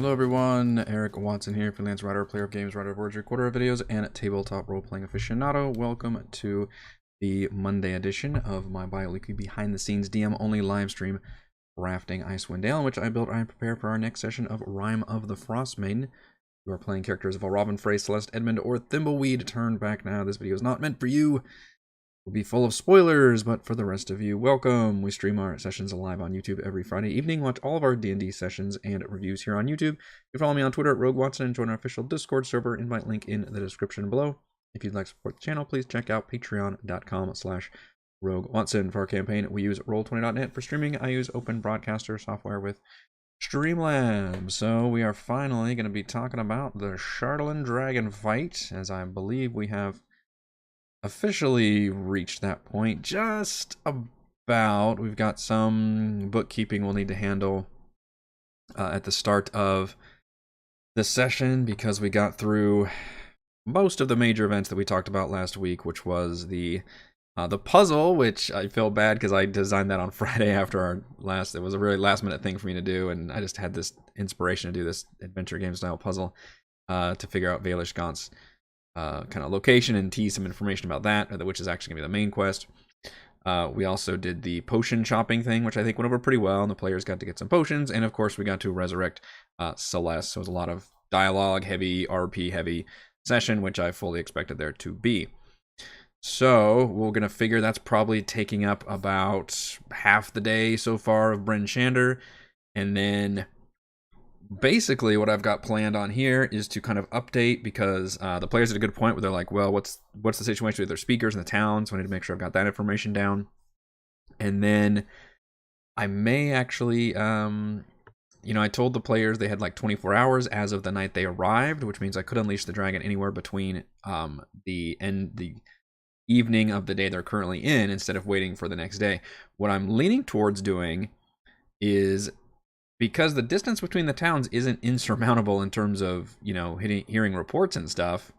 Hello everyone, Eric Watson here, freelance writer, player of games, writer of words, recorder of videos, and tabletop role-playing aficionado. Welcome to the Monday edition of my bi-weekly behind-the-scenes DM-only live stream, Rafting Icewind, in which I build and prepare for our next session of Rime of the Frostmaiden. You are playing characters of Robin, Frey, Celeste, Edmund, or Thimbleweed. Turn back now. This video is not meant for you. Will be full of spoilers, but for the rest of you, welcome. We stream our sessions live on YouTube every Friday evening. Watch all of our D&D sessions and reviews here on YouTube. You can follow me on Twitter at Rogue Watson and join our official Discord server. Invite link in the description below. If you'd like to support the channel, please check out patreon.com/Rogue Watson. For our campaign, we use Roll20.net. For streaming, I use Open Broadcaster software with Streamlabs. So we are finally going to be talking about the Charlatan Dragon fight, as I believe we have officially reached that point just about. We've got some bookkeeping we'll need to handle at the start of the session, because we got through most of the major events that we talked about last week, which was the puzzle, which I feel bad because I designed that on Friday after our last. It was a really last minute thing for me to do, and I just had this inspiration to do this adventure game style puzzle to figure out Vaelish Gaunt's kind of location and tease some information about that, which is actually gonna be the main quest. We also did the potion chopping thing, which I think went over pretty well, and the players got to get some potions, and of course we got to resurrect Celeste. So it was a lot of dialogue heavy, RP heavy session, which I fully expected there to be. So we're gonna figure that's probably taking up about half the day so far of Bryn Shander, and then basically what I've got planned on here is to kind of update, because the players at a good point where they're like, well, what's the situation with their speakers in the town, so I need to make sure I've got that information down. And then I may actually I told the players they had like 24 hours as of the night they arrived, which means I could unleash the dragon anywhere between the evening of the day they're currently in, instead of waiting for the next day. What I'm leaning towards doing is, because the distance between the towns isn't insurmountable in terms of, hearing reports and stuff,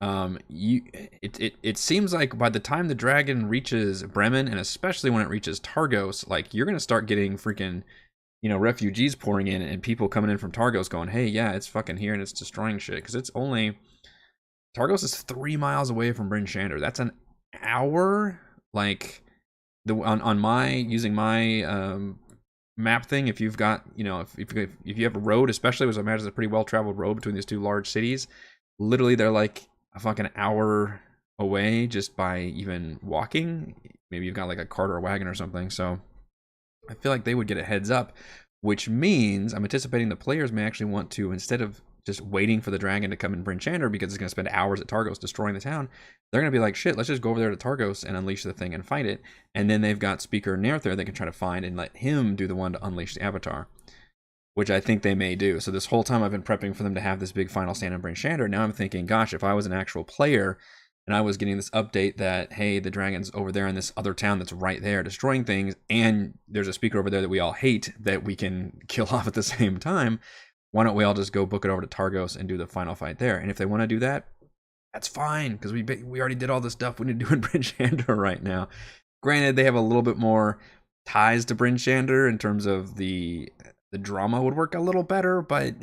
it seems like by the time the dragon reaches Bremen, and especially when it reaches Targos, like, you're gonna start getting freaking, refugees pouring in, and people coming in from Targos going, hey, yeah, it's fucking here and it's destroying shit. Because Targos is 3 miles away from Bryn Shander. That's an hour. Like, on my using my map thing, if you've got, if you have a road, especially, which I imagine is a pretty well traveled road between these two large cities, literally they're like a fucking hour away just by even walking. Maybe you've got like a cart or a wagon or something. So I feel like they would get a heads up, which means I'm anticipating the players may actually want to, instead of just waiting for the dragon to come in Bryn Shander, because it's going to spend hours at Targos destroying the town, they're going to be like, shit, let's just go over there to Targos and unleash the thing and fight it. And then they've got Speaker Nairth there they can try to find and let him do the one to unleash the Avatar, which I think they may do. So this whole time I've been prepping for them to have this big final stand in Bryn Shander. Now I'm thinking, gosh, if I was an actual player and I was getting this update that, hey, the dragon's over there in this other town that's right there destroying things, and there's a speaker over there that we all hate that we can kill off at the same time, why don't we all just go book it over to Targos and do the final fight there? And if they want to do that, that's fine, because we already did all the stuff we need to do in Bryn Shander right now. Granted, they have a little bit more ties to Bryn Shander in terms of the drama would work a little better, but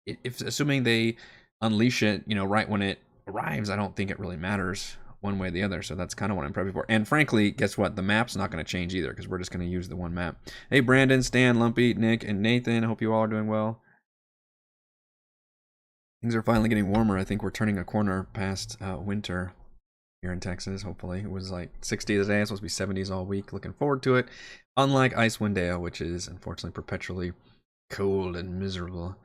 if assuming they unleash it, right when it arrives, I don't think it really matters one way or the other. So that's kind of what I'm prepping for. And frankly, guess what? The map's not going to change either, because we're just going to use the one map. Hey, Brandon, Stan, Lumpy, Nick, and Nathan. I hope you all are doing well. Things are finally getting warmer. I think we're turning a corner past winter here in Texas, hopefully. It was like 60 today. It's supposed to be 70s all week. Looking forward to it. Unlike Icewind, which is unfortunately perpetually cold and miserable.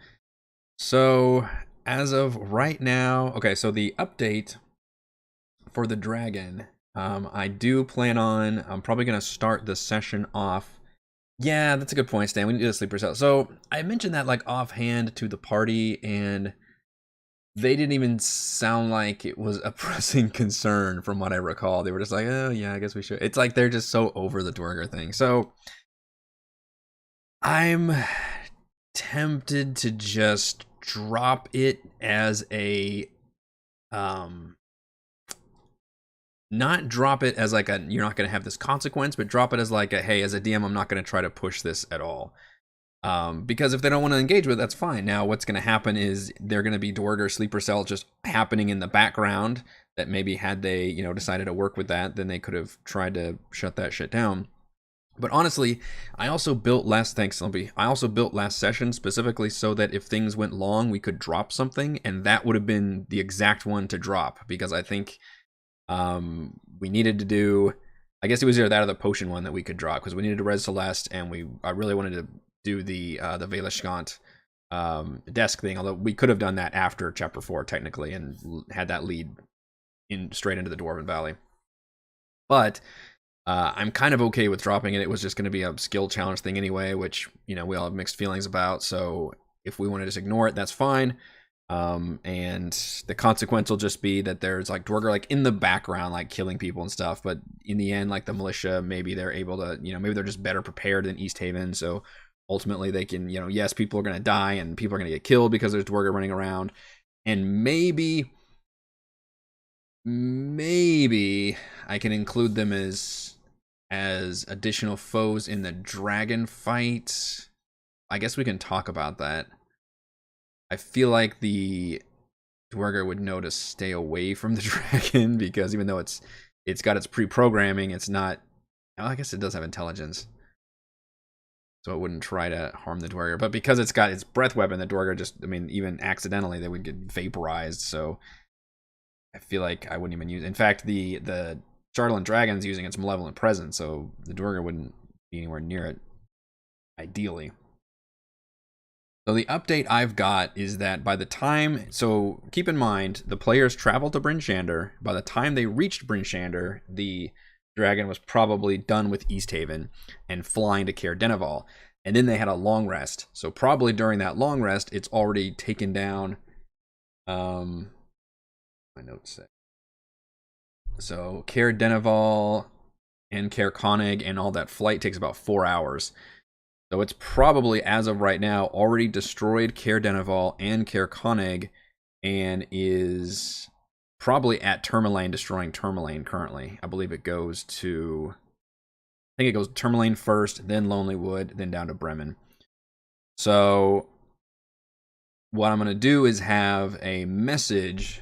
So, as of right now, okay, so the update for the dragon, I do plan on, I'm probably going to start the session off. Yeah, that's a good point, Stan. We need to do the sleeper cell. So, I mentioned that like offhand to the party, and they didn't even sound like it was a pressing concern from what I recall. They were just like, oh yeah, I guess we should. It's like they're just so over the Dwerger thing. So I'm tempted to just drop it as a not drop it as like a you're not going to have this consequence, but drop it as like a, hey, as a DM, I'm not going to try to push this at all. Because if they don't want to engage with it, that's fine. Now, what's going to happen is they're going to be Dwarger sleeper cells just happening in the background that maybe had they, decided to work with that, then they could have tried to shut that shit down. But honestly, I also built last session specifically so that if things went long, we could drop something, and that would have been the exact one to drop, because I think we needed to do, I guess it was either that or the potion one that we could drop, because we needed to Res Celeste, and I really wanted to do the Valishgaunt desk thing, although we could have done that after chapter 4 technically and had that lead straight into the Dwarven Valley. But I'm kind of okay with dropping it. It was just going to be a skill challenge thing anyway, which, we all have mixed feelings about. So if we want to just ignore it, that's fine. And the consequence will just be that there's like Dwarger like in the background, like killing people and stuff. But in the end, like the militia, maybe they're able to, maybe they're just better prepared than East Haven. So ultimately they can, yes, people are going to die and people are going to get killed because there's Dwarger running around. And maybe I can include them as additional foes in the dragon fight. I guess we can talk about that. I feel like the Dwarger would know to stay away from the dragon, because even though it's got its pre-programming, it's not, I guess it does have intelligence, so it wouldn't try to harm the Dwarger. But because it's got its breath weapon, the Dwarger just, even accidentally, they would get vaporized. So I feel like I wouldn't even use. In fact, the Chartland Dragon's using its malevolent presence, so the Dwarger wouldn't be anywhere near it, ideally. So the update I've got is that by the time, so keep in mind, the players traveled to Bryn Shander. By the time they reached Bryn Shander, the dragon was probably done with East Haven and flying to Caer Dineval. And then they had a long rest. So probably during that long rest, it's already taken down, my notes say. So Caer Dineval and Caer Konig and all that flight takes about 4 hours. So it's probably, as of right now, already destroyed Caer Dineval and Caer Konig, and is probably at Tourmaline, destroying Tourmaline currently. I believe it goes to, I think it goes Tourmaline first, then Lonely Wood, then down to Bremen. So what I'm going to do is have a message.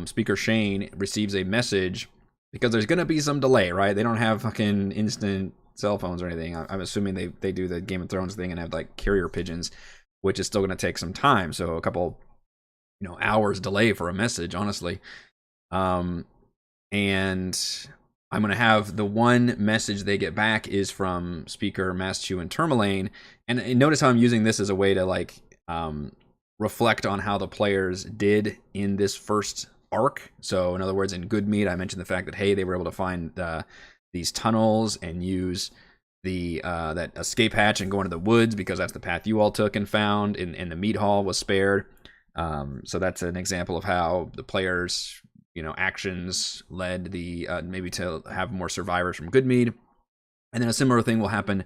Speaker Shane receives a message, because there's going to be some delay, right? They don't have fucking instant cell phones or anything. I'm assuming they do the Game of Thrones thing and have like carrier pigeons, which is still going to take some time. So a couple, hours delay for a message, honestly. And I'm going to have the one message they get back is from Speaker Maschu and Tourmaline. And notice how I'm using this as a way to like reflect on how the players did in this first arc. So in other words, in Goodmead, I mentioned the fact that, hey, they were able to find these tunnels and use the that escape hatch and go into the woods, because that's the path you all took and found, and the meat hall was spared. So that's an example of how the players, actions led the maybe to have more survivors from Goodmead. And then a similar thing will happen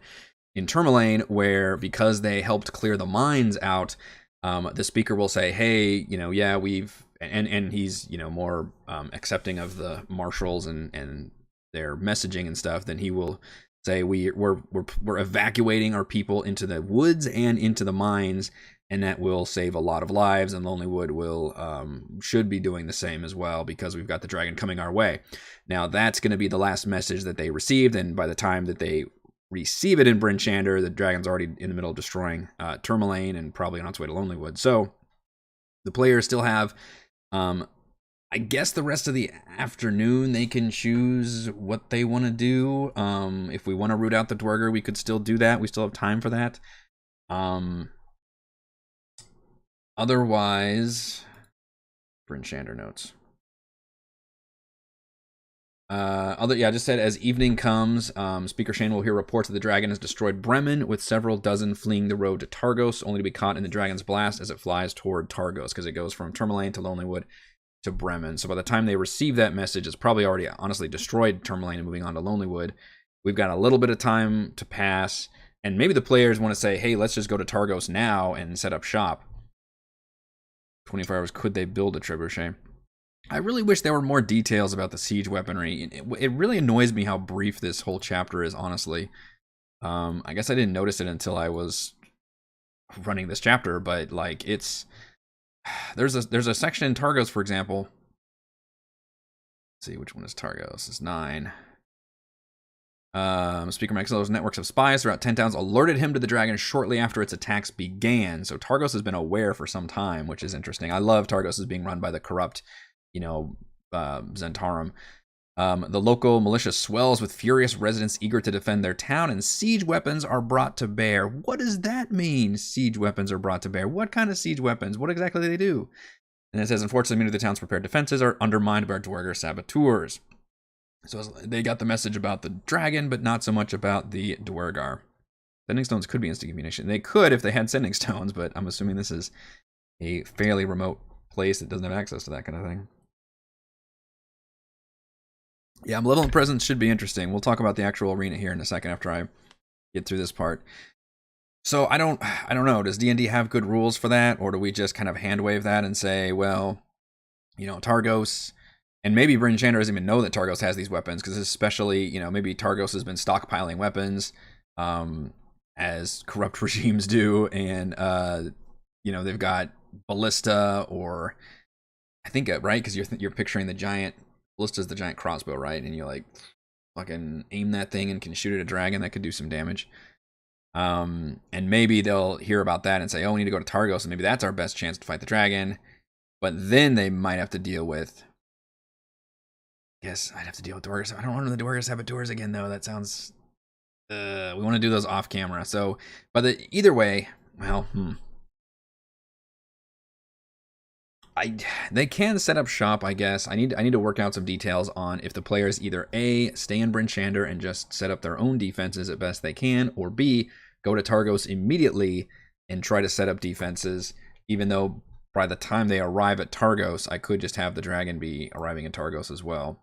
in Tourmaline, where because they helped clear the mines out, the speaker will say, hey, yeah, we've, and he's, more accepting of the marshals and their messaging and stuff, then he will say we're evacuating our people into the woods and into the mines, and that will save a lot of lives, and Lonely Wood will should be doing the same as well, because we've got the dragon coming our way. Now that's going to be the last message that they received, and by the time that they receive it in Bryn Shander, the dragon's already in the middle of destroying Tourmaline and probably on its way to Lonely Wood. So the players still have I guess the rest of the afternoon they can choose what they want to do. If we want to root out the Dwarger, we could still do that. We still have time for that. Otherwise, Bryn Shander notes. I just said, as evening comes, Speaker Shane will hear reports that the dragon has destroyed Bremen, with several dozen fleeing the road to Targos, only to be caught in the dragon's blast as it flies toward Targos, because it goes from Tourmaline to Lonely Wood to Bremen. So by the time they receive that message, it's probably already honestly destroyed Tourmaline and moving on to Lonely Wood. We've got a little bit of time to pass, and maybe the players want to say, hey, let's just go to Targos now and set up shop. 24 hours, could they build a trebuchet? I really wish there were more details about the siege weaponry. It really annoys me how brief this whole chapter is, honestly. I guess I didn't notice it until I was running this chapter, but like there's a section in Targos, for example. Let's see, which one is Targos? It's 9. Speaker Maxilo's networks of spies throughout 10 towns alerted him to the dragon shortly after its attacks began. So Targos has been aware for some time, which is interesting. I love Targos as being run by the corrupt, Zentarum. The local militia swells with furious residents eager to defend their town, and siege weapons are brought to bear. What does that mean? Siege weapons are brought to bear. What kind of siege weapons? What exactly do they do? And it says, unfortunately, many of the town's prepared defenses are undermined by Dwarger saboteurs. So they got the message about the dragon, but not so much about the Dwargar. Sending stones could be instant communication. They could if they had sending stones, but I'm assuming this is a fairly remote place that doesn't have access to that kind of thing. Yeah, malevolent presence should be interesting. We'll talk about the actual arena here in a second after I get through this part. So I don't know. Does D&D have good rules for that, or do we just kind of hand wave that and say, well, Targos, and maybe Bryn Shander doesn't even know that Targos has these weapons, because especially, maybe Targos has been stockpiling weapons, as corrupt regimes do, and they've got ballista, or I think right, because you're picturing the giant ballista's the giant crossbow, right? And you like fucking aim that thing and can shoot at a dragon that could do some damage. And maybe they'll hear about that and say, oh, we need to go to Targos, and maybe that's our best chance to fight the dragon. But then they might have to deal with, I'd have to deal with Dwargers. I don't want the Dwarger saboteurs again, though. That sounds, we want to do those off camera. So, but either way, well, they can set up shop, I guess. I need to work out some details on if the players either A, stay in Bryn Shander and just set up their own defenses at best they can, or B, go to Targos immediately and try to set up defenses, even though by the time they arrive at Targos, I could just have the dragon be arriving in Targos as well.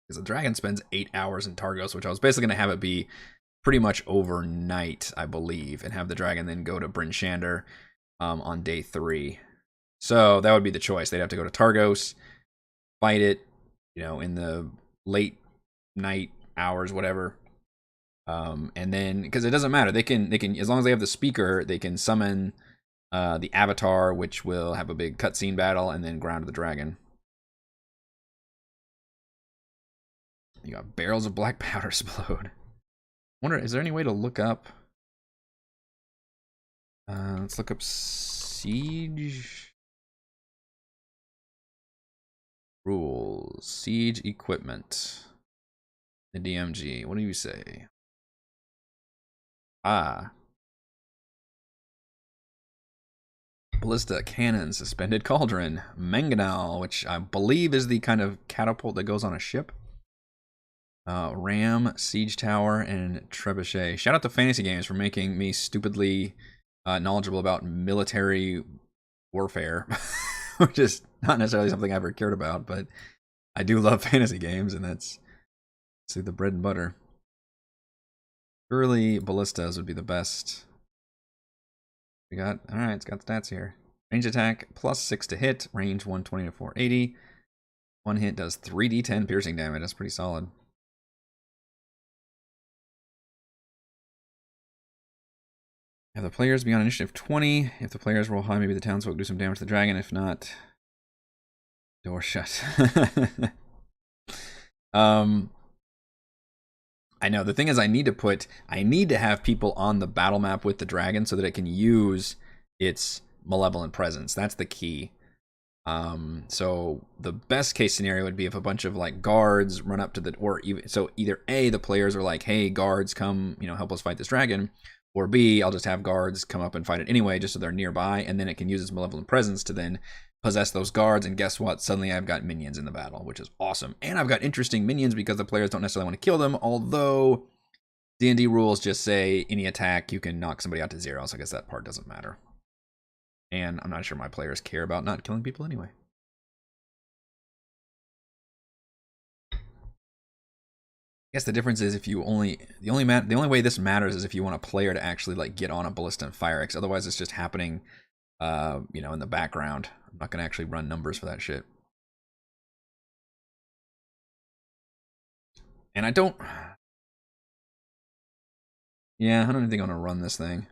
Because the dragon spends 8 hours in Targos, which I was basically going to have it be pretty much overnight, I believe, and have the dragon then go to Bryn Shander on day 3. So that would be the choice. They'd have to go to Targos, fight it, in the late night hours, whatever. And then, because it doesn't matter, they can, as long as they have the speaker, they can summon the avatar, which will have a big cutscene battle, and then ground the dragon. You got barrels of black powder explode. Wonder, is there any way to look up? Let's look up siege rules, siege equipment. The DMG. What do you say? Ballista, cannon, suspended cauldron, mangonel, which I believe is the kind of catapult that goes on a ship. Ram, siege tower, and trebuchet. Shout out to Fantasy Games for making me stupidly knowledgeable about military warfare, which is not necessarily something I ever cared about, but I do love fantasy games, and that's the bread and butter. Surely ballistas would be the best. We got, alright, it's got stats here. Range attack, +6 to hit, range 120 to 480. One hit does 3d10 piercing damage, that's pretty solid. Have the players be on initiative 20. If the players roll high, maybe the townsfolk do some damage to the dragon. If not, door shut. I know, the thing is I need to have people on the battle map with the dragon so that it can use its malevolent presence. That's the key. So the best case scenario would be if a bunch of like guards run up to the, or even, so either A, the players are like, hey, guards, come, help us fight this dragon, or B, I'll just have guards come up and fight it anyway, just so they're nearby, and then it can use its malevolent presence to then possess those guards, and guess what? Suddenly I've got minions in the battle, which is awesome. And I've got interesting minions because the players don't necessarily want to kill them, although D&D rules just say any attack, you can knock somebody out to 0, so I guess that part doesn't matter. And I'm not sure my players care about not killing people anyway. I guess the difference is if you the only way this matters is if you want a player to actually like get on a ballista and fire it. Otherwise it's just happening in the background. I'm not gonna actually run numbers for that shit. And I don't even think I'm gonna run this thing.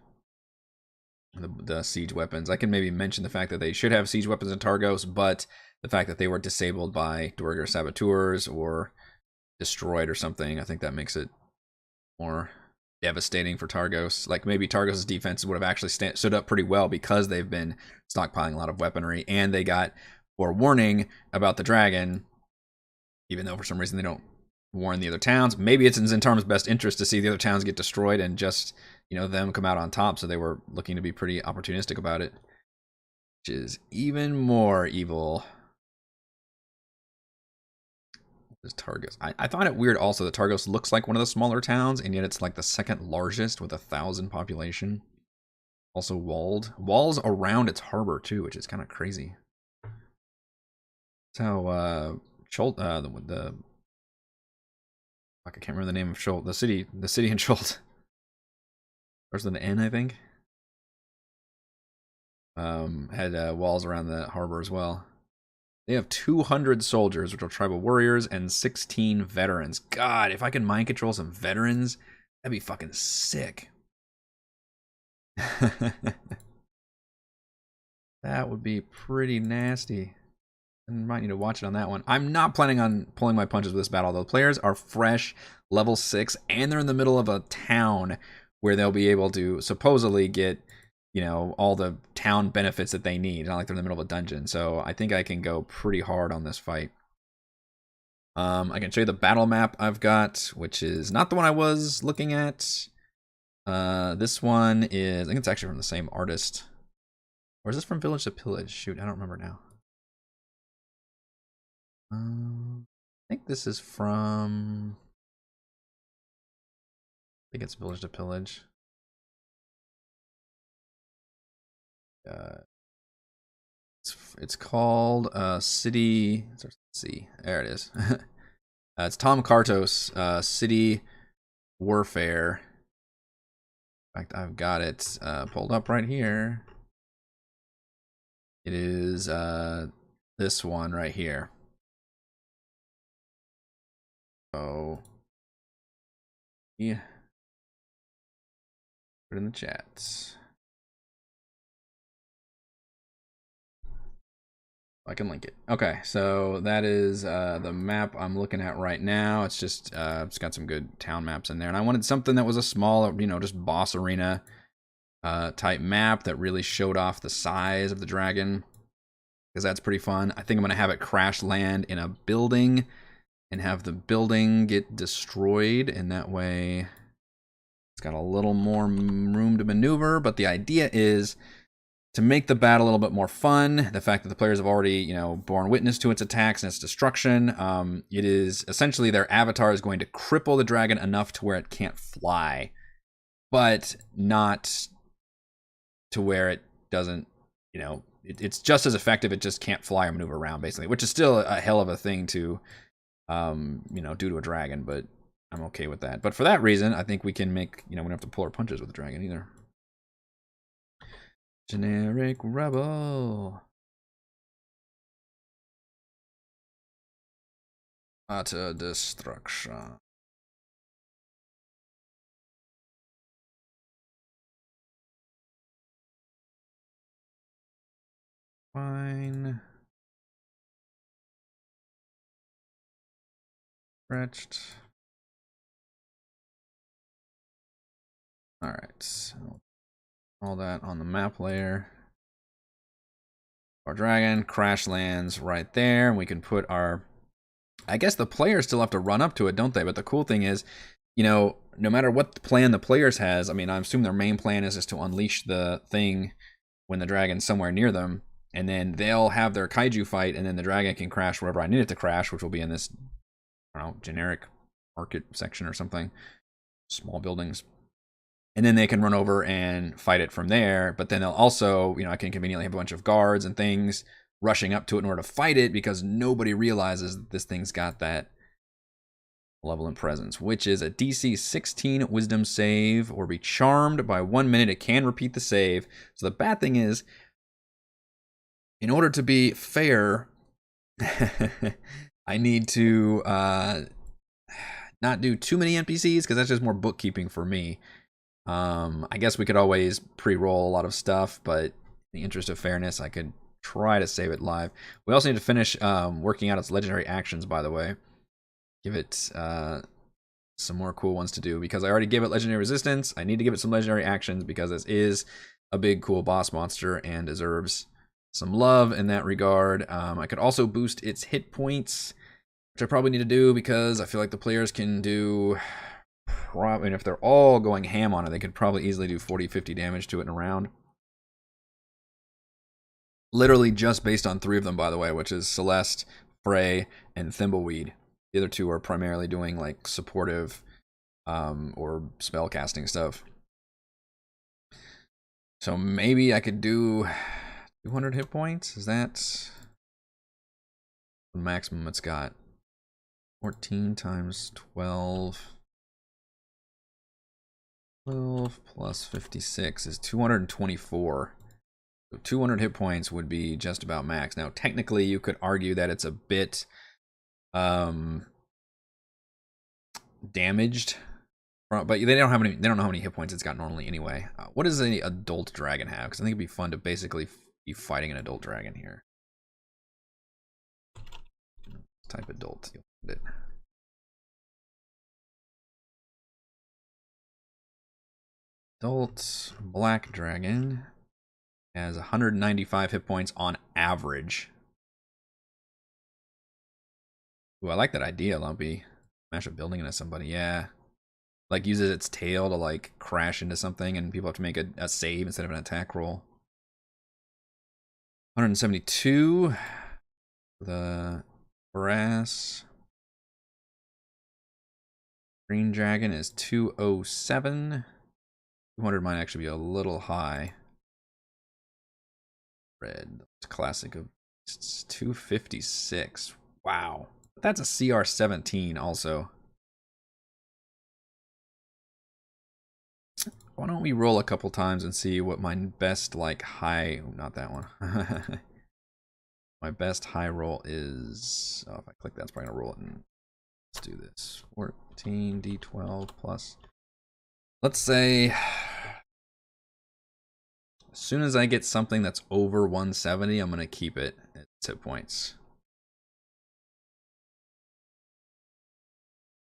the siege weapons. I can maybe mention the fact that they should have siege weapons in Targos, but the fact that they were disabled by Duergar saboteurs or destroyed or something, I think that makes it more devastating for Targos. Like maybe Targos' defense would have actually stood up pretty well because they've been stockpiling a lot of weaponry and they got forewarning about the dragon, even though for some reason they don't warn the other towns. Maybe it's in Zentarm's best interest to see the other towns get destroyed and just, them come out on top, so they were looking to be pretty opportunistic about it, which is even more evil. This Targos. I thought it weird also that Targos looks like one of the smaller towns, and yet it's like the second largest with 1,000 population. Also walled. Walls around its harbor too, which is kind of crazy. That's how Schult, I can't remember the name of Schult. The city in Schult. Starts with an N, I think. Had walls around the harbor as well. They have 200 soldiers, which are tribal warriors, and 16 veterans. God, if I can mind control some veterans, that'd be fucking sick. That would be pretty nasty. I might need to watch it on that one. I'm not planning on pulling my punches with this battle, though. The players are fresh, level 6, and they're in the middle of a town where they'll be able to supposedly get, all the town benefits that they need. Not like they're in the middle of a dungeon. So I think I can go pretty hard on this fight. I can show you the battle map I've got, which is not the one I was looking at. This one is, I think it's actually from the same artist. Or is this from Village to Pillage? Shoot, I don't remember now. I think this is from, I think it's Village to Pillage. It's called City. Let's see. There it is. It's Tom Kartos, City Warfare. In fact, I've got it pulled up right here. It is this one right here. Oh, yeah. Put it in the chat. I can link it. Okay, so that is the map I'm looking at right now. It's just it's got some good town maps in there, and I wanted something that was a small, just boss arena type map that really showed off the size of the dragon, because that's pretty fun. I think I'm gonna have it crash land in a building and have the building get destroyed, and that way it's got a little more room to maneuver. But the idea is to make the battle a little bit more fun. The fact that the players have already, borne witness to its attacks and its destruction. It is essentially their avatar is going to cripple the dragon enough to where it can't fly, but not to where it doesn't, it's just as effective. It just can't fly or maneuver around, basically, which is still a hell of a thing to, do to a dragon, but I'm okay with that. But for that reason, I think we can make, we don't have to pull our punches with the dragon either. Generic rebel. Utter destruction. Fine. Stretched. All right. So all that on the map layer. Our dragon crash lands right there, and we can put our, I guess the players still have to run up to it, don't they? But the cool thing is, no matter what plan the players has, I mean, I assume their main plan is just to unleash the thing when the dragon's somewhere near them, and then they'll have their kaiju fight, and then the dragon can crash wherever I need it to crash, which will be in this, I don't know, generic market section or something, small buildings. And then they can run over and fight it from there. But then they'll also, I can conveniently have a bunch of guards and things rushing up to it in order to fight it, because nobody realizes that this thing's got that malevolent presence, which is a DC 16 wisdom save, or be charmed by 1 minute. It can repeat the save. So the bad thing is, in order to be fair, I need to not do too many NPCs, because that's just more bookkeeping for me. I guess we could always pre-roll a lot of stuff, but in the interest of fairness, I could try to save it live. We also need to finish working out its legendary actions, by the way. Give it some more cool ones to do, because I already gave it legendary resistance. I need to give it some legendary actions because this is a big, cool boss monster and deserves some love in that regard. I could also boost its hit points, which I probably need to do because I feel like the players can do... I mean, if they're all going ham on it, they could probably easily do 40-50 damage to it in a round. Literally just based on 3 of them, by the way, which is Celeste, Frey, and Thimbleweed. The other 2 are primarily doing like supportive or spell casting stuff. So maybe I could do 200 hit points. Is that the maximum it's got? 14 times 12. 12 plus 56 is 224. So 200 hit points would be just about max. Now, technically, you could argue that it's a bit damaged, but they don't have any. They don't know how many hit points it's got normally anyway. What does an adult dragon have? Because I think it'd be fun to basically be fighting an adult dragon here. Type adult. You'll find it. Adult black dragon has 195 hit points on average. Ooh, I like that idea, Lumpy. Smash a building into somebody, yeah. Like, uses its tail to, like, crash into something, and people have to make a save instead of an attack roll. 172. The brass. Green dragon is 207. 200 might actually be a little high. Red, classic of 256. Wow. That's a CR 17 also. Why don't we roll a couple times and see what my best, like, high... Oh, not that one. My best high roll is... Oh, if I click that, it's probably going to roll it. And let's do this. 14, D12 plus... Let's say... As soon as I get something that's over 170, I'm going to keep it at hit points.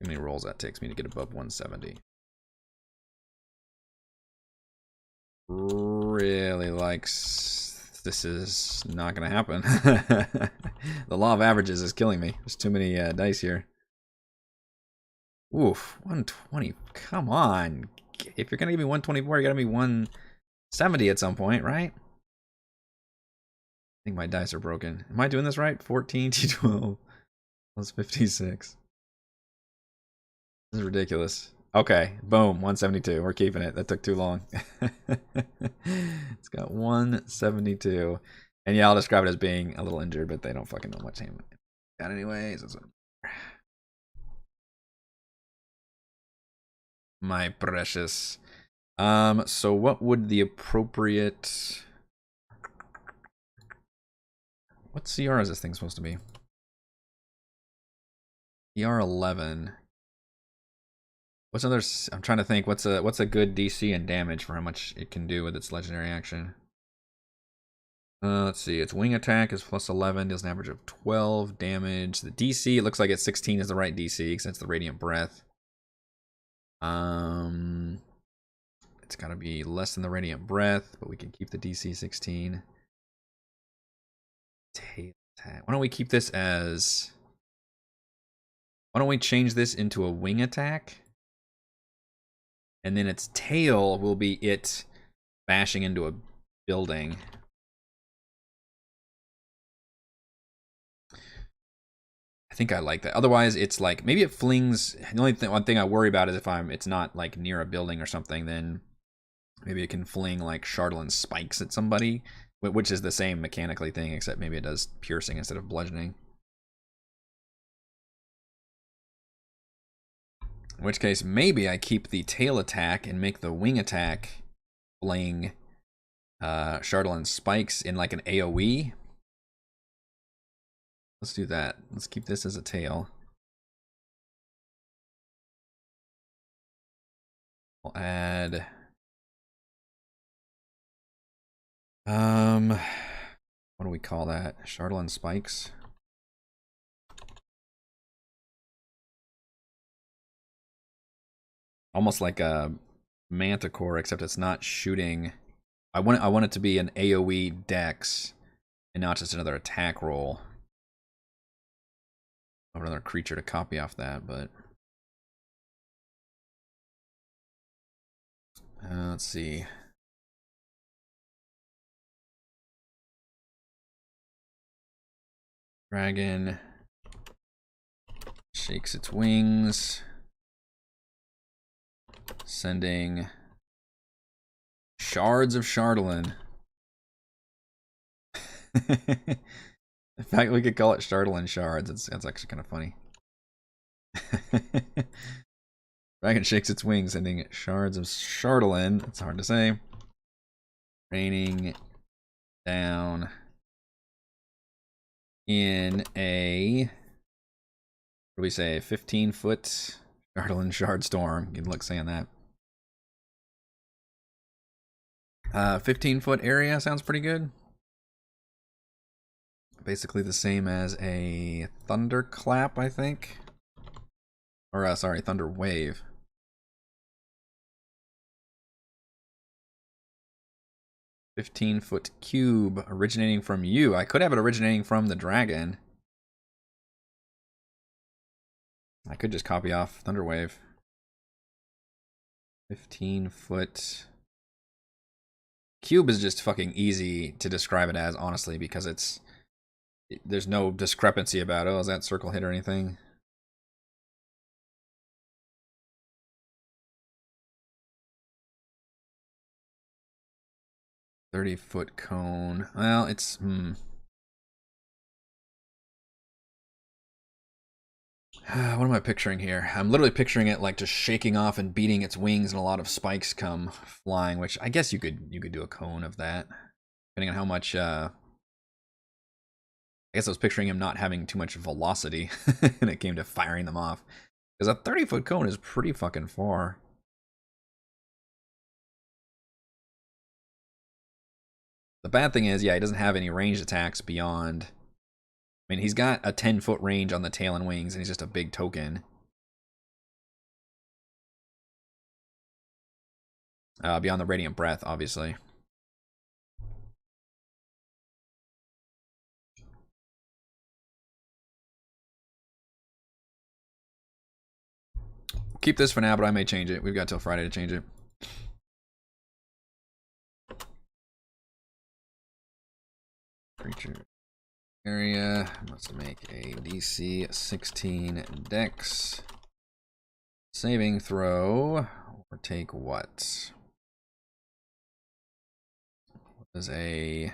How many rolls that takes me to get above 170? Really likes... This is not going to happen. The law of averages is killing me. There's too many dice here. Oof, 120. Come on. If you're going to give me 124, you got to be 170 at some point, right? I think my dice are broken. Am I doing this right? 14 T12 plus 56. This is ridiculous. Okay, boom, 172. We're keeping it. That took too long. It's got 172. And yeah, I'll describe it as being a little injured, but they don't fucking know much him got anyways. My precious. So what would the appropriate... What CR is this thing supposed to be? CR 11. What's another... I'm trying to think. What's a good DC and damage for how much it can do with its legendary action? Let's see. Its wing attack is plus 11. Deals an average of 12 damage. The DC, it looks like it's 16 is the right DC because it's the Radiant Breath. It's got to be less than the Radiant Breath, but we can keep the DC 16. Tail attack. Why don't we keep this as... Why don't we change this into a wing attack? And then its tail will be it bashing into a building. I think I like that. Otherwise, it's like, maybe it flings... The only one thing I worry about is if it's not like near a building or something, then maybe it can fling like Chardalyn spikes at somebody, which is the same mechanically thing, except maybe it does piercing instead of bludgeoning. In which case, maybe I keep the tail attack and make the wing attack fling Chardalyn spikes in like an AoE. Let's do that. Let's keep this as a tail. We'll add What do we call that? Chardalyn spikes? Almost like a Manticore, except it's not shooting. I want it to be an AoE dex and not just another attack roll. I have another creature to copy off that, but let's see. Dragon shakes its wings, sending shards of Chardalyn. In fact, we could call it Chardalyn shards. It's actually kind of funny. Dragon shakes its wings, sending shards of Chardalyn. It's hard to say. Raining down in a, what do we say, 15-foot Chardalyn shard storm. Good luck saying that. 15-foot area sounds pretty good. Basically the same as a thunderclap, I think. Or, sorry, thunder wave. "15-foot cube originating from you." I could have it originating from the dragon. I could just copy off Thunderwave. 15-foot cube is just fucking easy to describe it as, honestly, because there's no discrepancy about, oh, is that circle hit or anything? "30-foot cone." Well, it's what am I picturing here? I'm literally picturing it like just shaking off and beating its wings, and a lot of spikes come flying. Which I guess you could do a cone of that, depending on how much. I guess I was picturing him not having too much velocity when it came to firing them off, because a 30-foot cone is pretty fucking far. The bad thing is, yeah, he doesn't have any ranged attacks beyond. I mean, he's got a 10-foot range on the tail and wings, and he's just a big token. Beyond the Radiant Breath, obviously. Keep this for now, but I may change it. We've got till Friday to change it. Creature area must make a DC 16 Dex saving throw, or take what? What is a?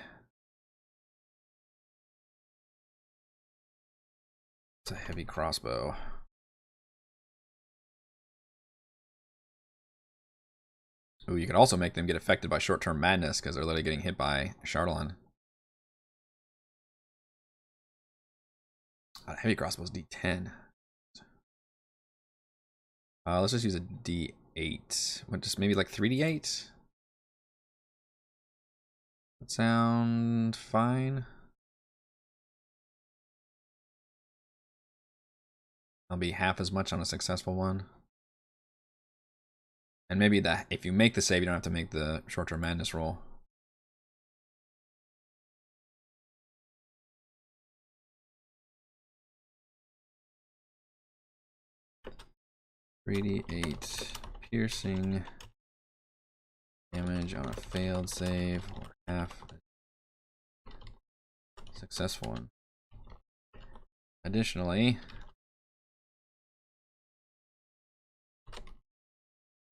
It's a heavy crossbow. Ooh, you could also make them get affected by short-term madness because they're literally getting hit by Chardalyn. Heavy crossbow's D10. Let's just use a D8. What, just maybe like 3D8? That sound fine? I'll be half as much on a successful one. And maybe that if you make the save, you don't have to make the short-term madness roll. "3d8 piercing damage on a failed save, or half a successful one. Additionally,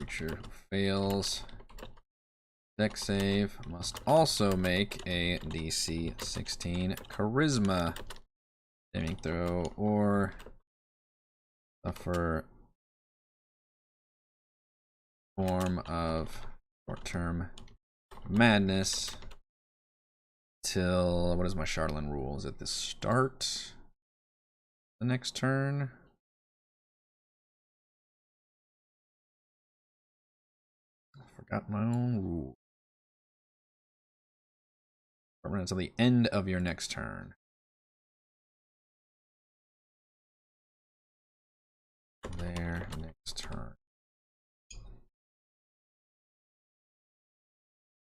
creature who fails Dex save must also make a DC 16 Charisma saving throw, or suffer form of short-term madness till, what is my Chardalyn rule? Is it the start the next turn? I forgot my own rule. Run until the end of your next turn. Their next turn.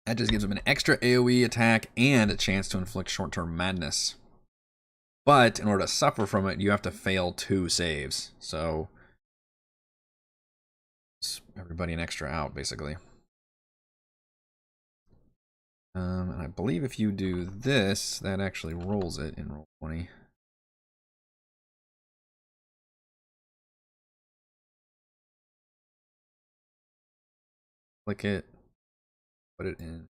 That just gives them an extra AoE attack and a chance to inflict short-term madness. But in order to suffer from it, you have to fail 2 saves. So it's everybody an extra out, basically. And I believe if you do this, that actually rolls it in roll 20. Click it, put it in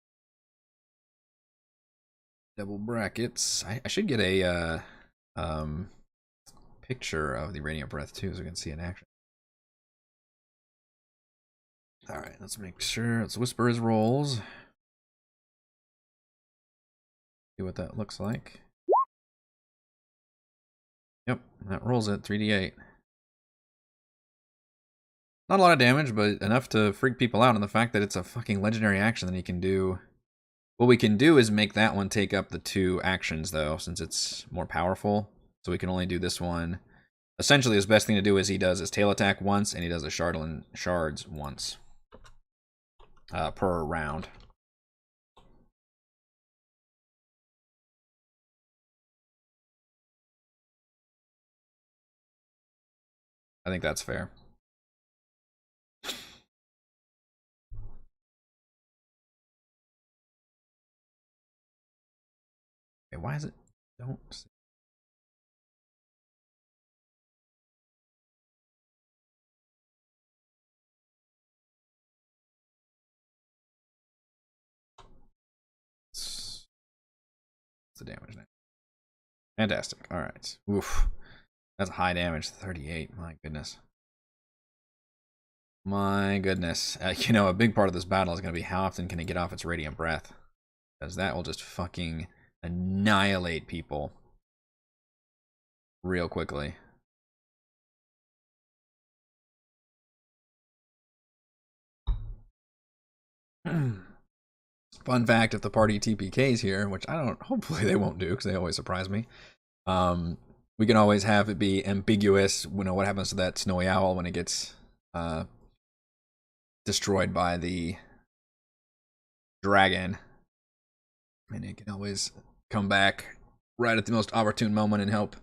double brackets. I should get a picture of the Radiant Breath too, so we can see it in action. All right, let's make sure. Let's whisper his rolls. See what that looks like. Yep, that rolls it 3d8. Not a lot of damage, but enough to freak people out. And the fact that it's a fucking legendary action that he can do. What we can do is make that one take up the 2 actions, though, since it's more powerful. So we can only do this one. Essentially, his best thing to do is he does his tail attack once, and he does a shards once per round. I think that's fair. Okay, why is it? Don't. What's the damage now? Fantastic. All right. Oof. That's high damage. 38. My goodness. My goodness. You know, a big part of this battle is going to be how often can it get off its Radiant Breath. Because that will just fucking annihilate people real quickly. Fun fact, if the party TPKs here, which I don't, hopefully they won't do because they always surprise me. We can always have it be ambiguous, you know, what happens to that snowy owl when it gets destroyed by the dragon. And it can always come back right at the most opportune moment and help,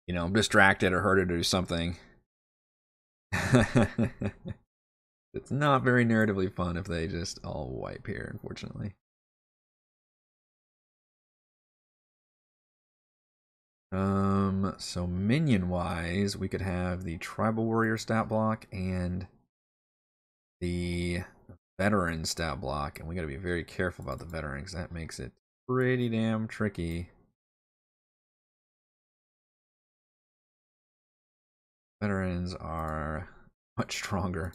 you know, distract it or hurt it or do something. It's not very narratively fun if they just all wipe here, unfortunately. So minion-wise, we could have the Tribal Warrior stat block and the Veteran stat block, and we gotta be very careful about the Veteran, because that makes it pretty damn tricky. Veterans are much stronger.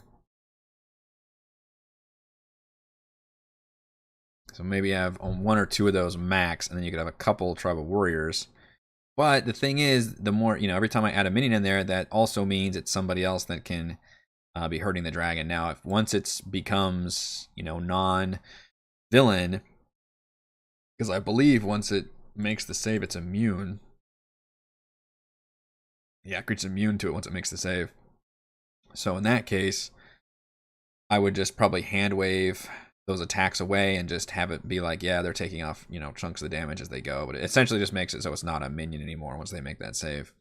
So maybe have on 1 or 2 of those max, and then you could have a couple Tribal Warriors. But the thing is, the more, you know, every time I add a minion in there, that also means it's somebody else that can be hurting the dragon. Now, if once it becomes, you know, non-villain, because I believe once it makes the save, it's immune. Yeah, creature's immune to it once it makes the save. So in that case, I would just probably hand wave those attacks away and just have it be like, yeah, they're taking off, you know, chunks of the damage as they go. But it essentially just makes it so it's not a minion anymore once they make that save.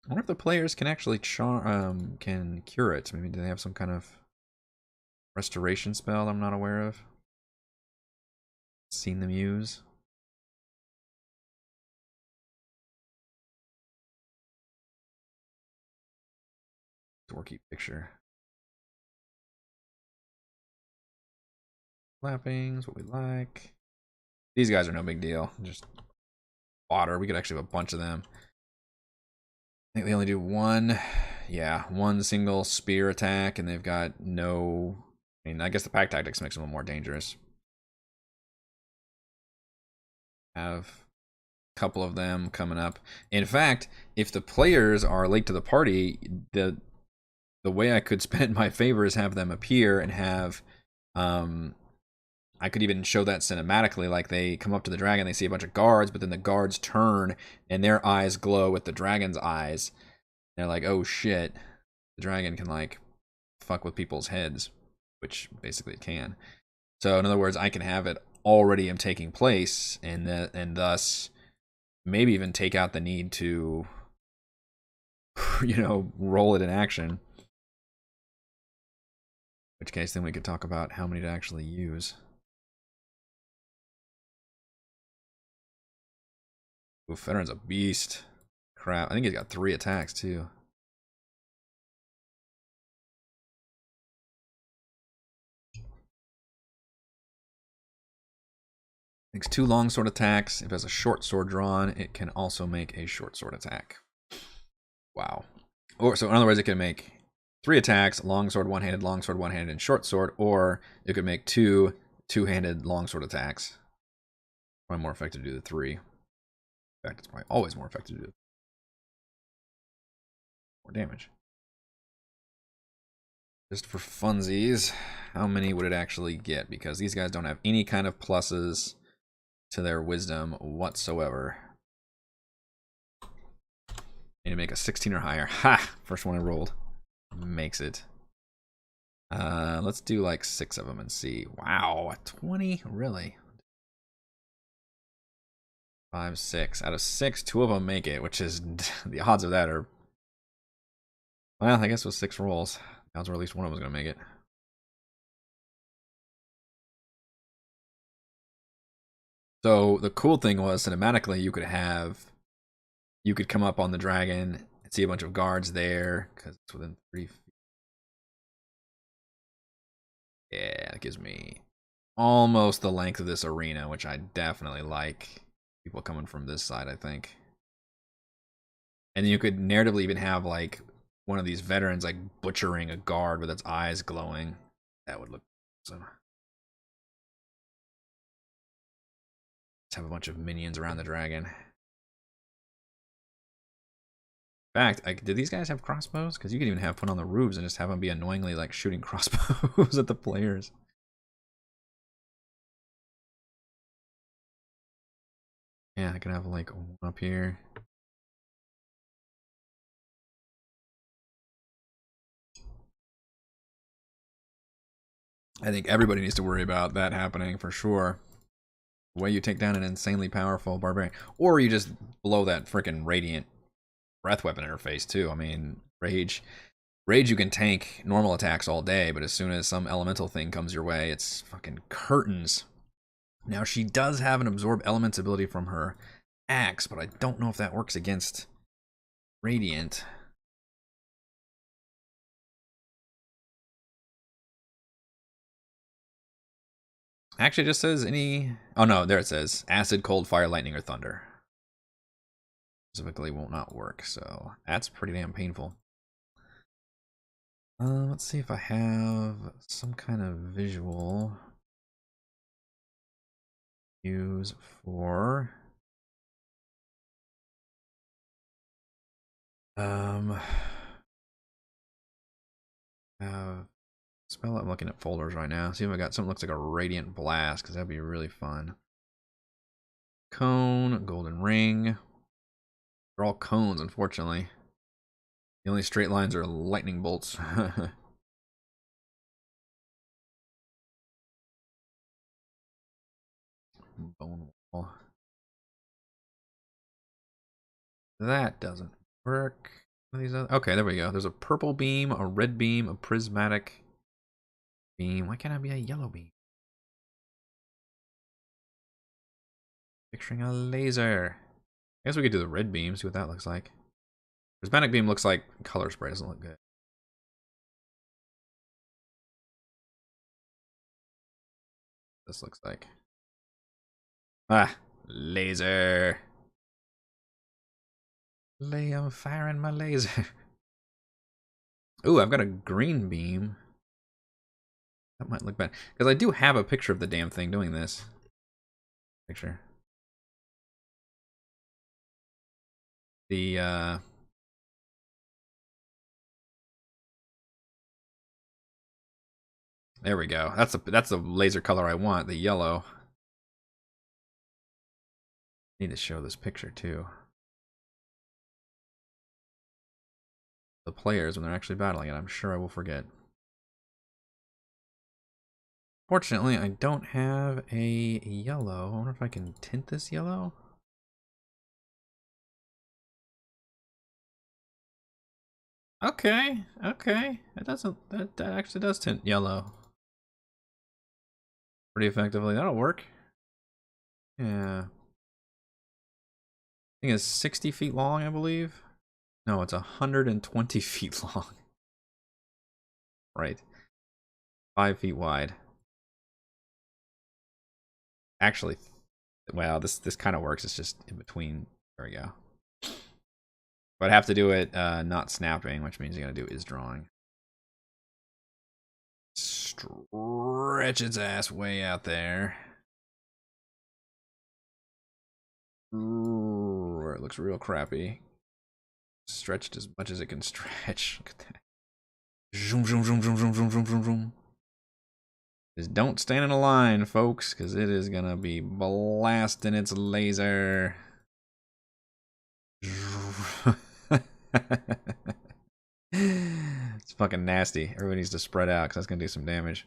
I wonder if the players can actually can cure it. Maybe do they have some kind of restoration spell I'm not aware of? Seen them use? Dorky picture. Flappings, what we like. These guys are no big deal. Just water. We could actually have a bunch of them. I think they only do one single spear attack, and they've got no... I mean, I guess the pack tactics makes them more dangerous. Have a couple of them coming up. In fact, if the players are late to the party, the way I could spend my favor is have them appear and have I could even show that cinematically, like they come up to the dragon, they see a bunch of guards, but then the guards turn and their eyes glow with the dragon's eyes. They're like, oh shit, the dragon can like fuck with people's heads, which basically it can. So in other words, I can have it already taking place, and thus maybe even take out the need to, roll it in action. In which case, then we could talk about how many to actually use. Ooh, Veteran's a beast. Crap, I think he's got 3 attacks too. Makes 2 longsword attacks. If it has a short sword drawn, it can also make a short sword attack. Wow. Or so in other words, it can make 3 attacks: longsword, one-handed, and short sword, or it could make 2 two-handed longsword attacks. Probably more effective to do the 3. In fact, it's probably always more effective to do more damage. Just for funsies, how many would it actually get? Because these guys don't have any kind of pluses to their wisdom whatsoever. Need to make a 16 or higher. Ha! First one I rolled makes it. Let's do like 6 of them and see. Wow, 20? Really? 5, 6. Out of 6, 2 of them make it, which is the odds of that are. Well, I guess with 6 rolls, the odds were at least one of them was gonna make it. So the cool thing was cinematically you could come up on the dragon and see a bunch of guards there because it's within 3 feet. Yeah, that gives me almost the length of this arena, which I definitely like. People coming from this side, I think. And you could narratively even have like one of these veterans like butchering a guard with its eyes glowing. That would look awesome. Just have a bunch of minions around the dragon. In fact, did these guys have crossbows? Because you could even have put on the roofs and just have them be annoyingly like shooting crossbows at the players. Yeah, I could have like one up here. I think everybody needs to worry about that happening for sure. The way you take down an insanely powerful barbarian, or you just blow that freaking radiant breath weapon in her face too. I mean, rage you can tank normal attacks all day, but as soon as some elemental thing comes your way, it's fucking curtains. Now she does have an absorb elements ability from her axe, but I don't know if that works against radiant. Actually, it just says any. Oh no, there it says acid, cold, fire, lightning, or thunder. Specifically, will not work. So that's pretty damn painful. Let's see if I have some kind of visual use for. Spell. I'm looking at folders right now. See if I got something that looks like a radiant blast, because that'd be really fun. Cone, golden ring. They're all cones, unfortunately. The only straight lines are lightning bolts. Bone wall. That doesn't work. Okay, there we go. There's a purple beam, a red beam, a prismatic beam. Why can't I be a yellow beam? Picturing a laser. I guess we could do the red beam, see what that looks like. Prismatic beam looks like color spray, doesn't look good. This looks like. Ah, laser. I'm firing my laser. Ooh, I've got a green beam. That might look bad. Because I do have a picture of the damn thing doing this. Picture. The, There we go. That's the laser color I want, the yellow. Need to show this picture too. The players when they're actually battling it. I'm sure I will forget. Fortunately, I don't have a yellow. I wonder if I can tint this yellow. Okay, okay. That actually does tint yellow. Pretty effectively. That'll work. Yeah. I think it's 60 feet long, I believe. No, it's 120 feet long. Right. 5 feet wide. Actually, well, this kind of works. It's just in between. There we go. But I have to do it not snapping, which means you gotta do is drawing. Stretch its ass way out there. Ooh, it looks real crappy. Stretched as much as it can stretch. Look at that. Zoom, zoom, zoom, zoom, zoom, zoom, zoom, zoom, zoom. Just don't stand in a line, folks, because it is gonna be blasting its laser. It's fucking nasty. Everybody needs to spread out because that's gonna do some damage.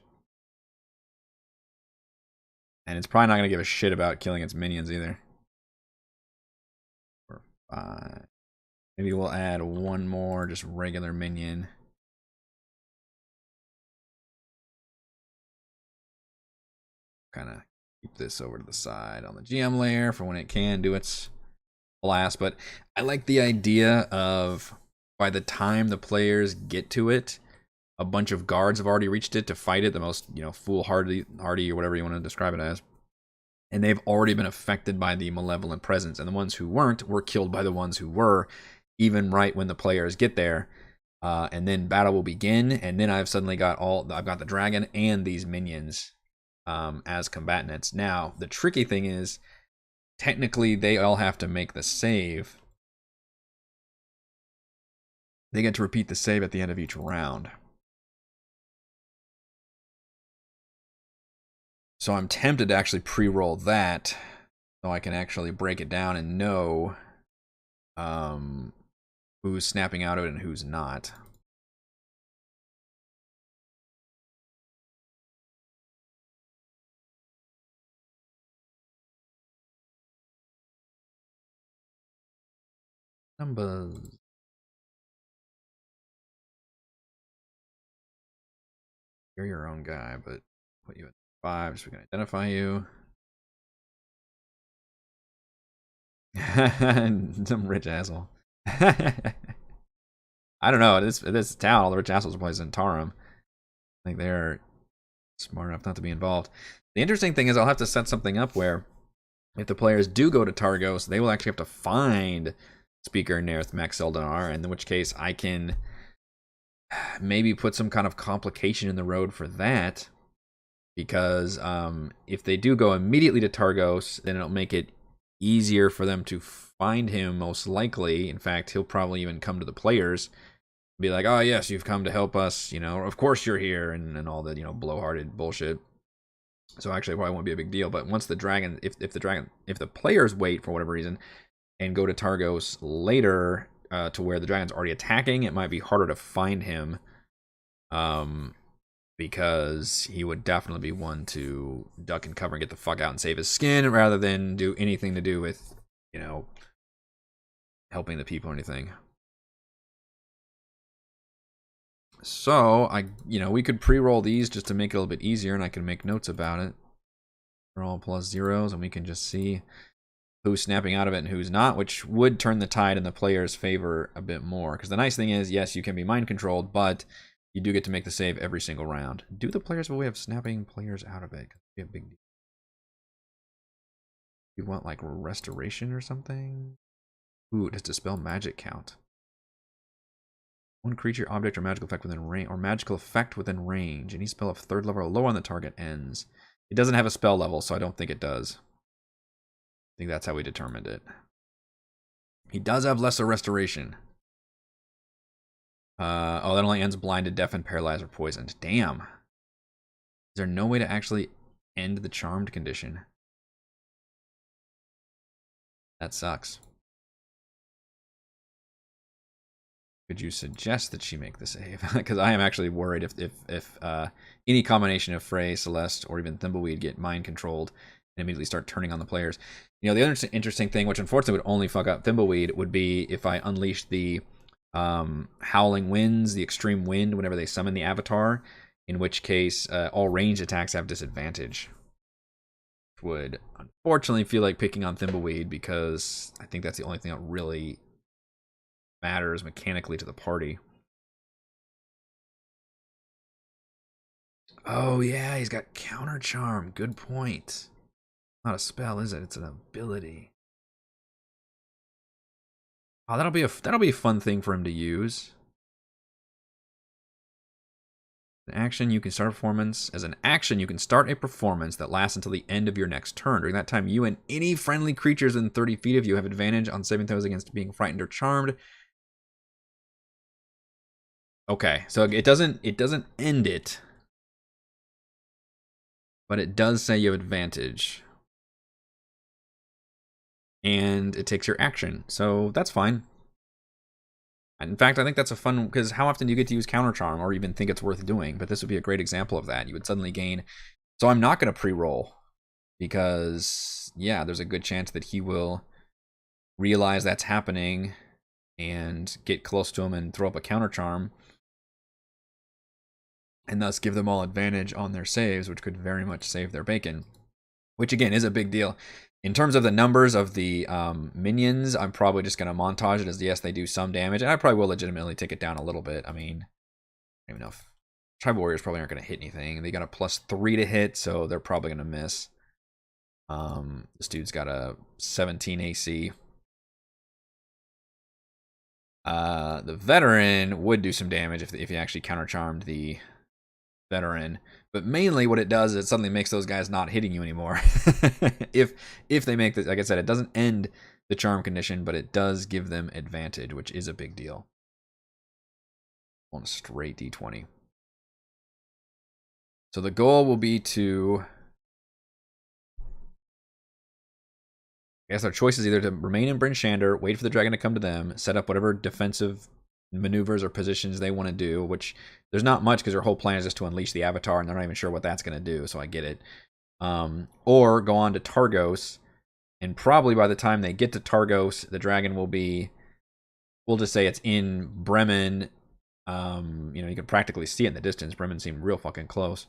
And it's probably not gonna give a shit about killing its minions either. 4, 5. Maybe we'll add one more just regular minion. Kind of keep this over to the side on the GM layer for when it can do its blast. But I like the idea of by the time the players get to it, a bunch of guards have already reached it to fight it, the most, foolhardy or whatever you want to describe it as. And they've already been affected by the malevolent presence. And the ones who weren't were killed by the ones who were, even right when the players get there. And then battle will begin. And then I've suddenly got I've got the dragon and these minions as combatants. Now, the tricky thing is, technically, they all have to make the save. They get to repeat the save at the end of each round. So I'm tempted to actually pre-roll that so I can actually break it down and know who's snapping out of it and who's not. Numbers. You're your own guy, but put you at 5 so we can identify you. Some rich asshole. I don't know. This town, all the rich assholes are probably Zentarum. I think they're smart enough not to be involved. The interesting thing is I'll have to set something up where if the players do go to Targos, they will actually have to find Speaker Nerth Max Eldinar, in which case I can maybe put some kind of complication in the road for that. Because if they do go immediately to Targos, then it'll make it easier for them to find him, most likely. In fact, he'll probably even come to the players, be like, oh yes, you've come to help us, of course you're here, and all the, blowharded bullshit. So actually it probably won't be a big deal. But once the dragon, if the players wait for whatever reason and go to Targos later to where the dragon's already attacking, it might be harder to find him. Because he would definitely be one to duck and cover and get the fuck out and save his skin rather than do anything to do with, helping the people or anything. So, we could pre-roll these just to make it a little bit easier, and I can make notes about it. They're all +0s, and we can just see who's snapping out of it and who's not, which would turn the tide in the player's favor a bit more. Because the nice thing is, yes, you can be mind-controlled, but you do get to make the save every single round. Do the players have a way of snapping players out of it? Be a big deal. You want like restoration or something? Ooh, does dispel magic count? One creature, object, or magical effect within range, or magical effect within range. Any spell of 3rd level or lower on the target ends. It doesn't have a spell level, so I don't think it does. I think that's how we determined it. He does have lesser restoration. Oh, that only ends blinded, deafened, paralyzed, or poisoned. Damn. there no way to actually end the charmed condition? That sucks. Could you suggest that she make the save? Because I am actually worried if any combination of Frey, Celeste, or even Thimbleweed get mind controlled and immediately start turning on the players. You know, the other interesting thing, which unfortunately would only fuck up Thimbleweed, would be if I unleash the Howling Winds, the Extreme Wind, whenever they summon the Avatar, in which case all ranged attacks have disadvantage. Would unfortunately feel like picking on Thimbleweed because I think that's the only thing that really matters mechanically to the party. Oh yeah, he's got Counter Charm. Good point. Not a spell, is it? It's an ability. Oh, that'll be a fun thing for him to use. An action, you can start a performance. As an action, you can start a performance that lasts until the end of your next turn. During that time, you and any friendly creatures within 30 feet of you have advantage on saving throws against being frightened or charmed. Okay, so it doesn't end it, but it does say you have advantage. And it takes your action, so that's fine. In fact, I think that's a fun, because how often do you get to use Counter Charm or even think it's worth doing? But this would be a great example of that. You would suddenly gain. So I'm not going to pre-roll because, yeah, there's a good chance that he will realize that's happening and get close to him and throw up a Counter Charm, and thus give them all advantage on their saves, which could very much save their bacon, which again is a big deal. In terms of the numbers of the minions, I'm probably just going to montage it as, yes, they do some damage, and I probably will legitimately take it down a little bit. I mean, I don't even know if Tribal Warriors probably aren't going to hit anything. They got a +3 to hit, so they're probably going to miss. This dude's got a 17 AC. The Veteran would do some damage if you actually counter-charmed the Veteran, but mainly what it does is it suddenly makes those guys not hitting you anymore. if they make this, like I said, it doesn't end the charm condition, but it does give them advantage, which is a big deal. On a straight D20. So the goal will be to, I guess our choice is either to remain in Bryn Shander, wait for the dragon to come to them, set up whatever defensive maneuvers or positions they want to do, which there's not much because their whole plan is just to unleash the Avatar, and they're not even sure what that's going to do, so I get it. Or go on to Targos, and probably by the time they get to Targos, the dragon will be, we'll just say it's in Bremen. You know, you can practically see it in the distance. Bremen seemed real fucking close,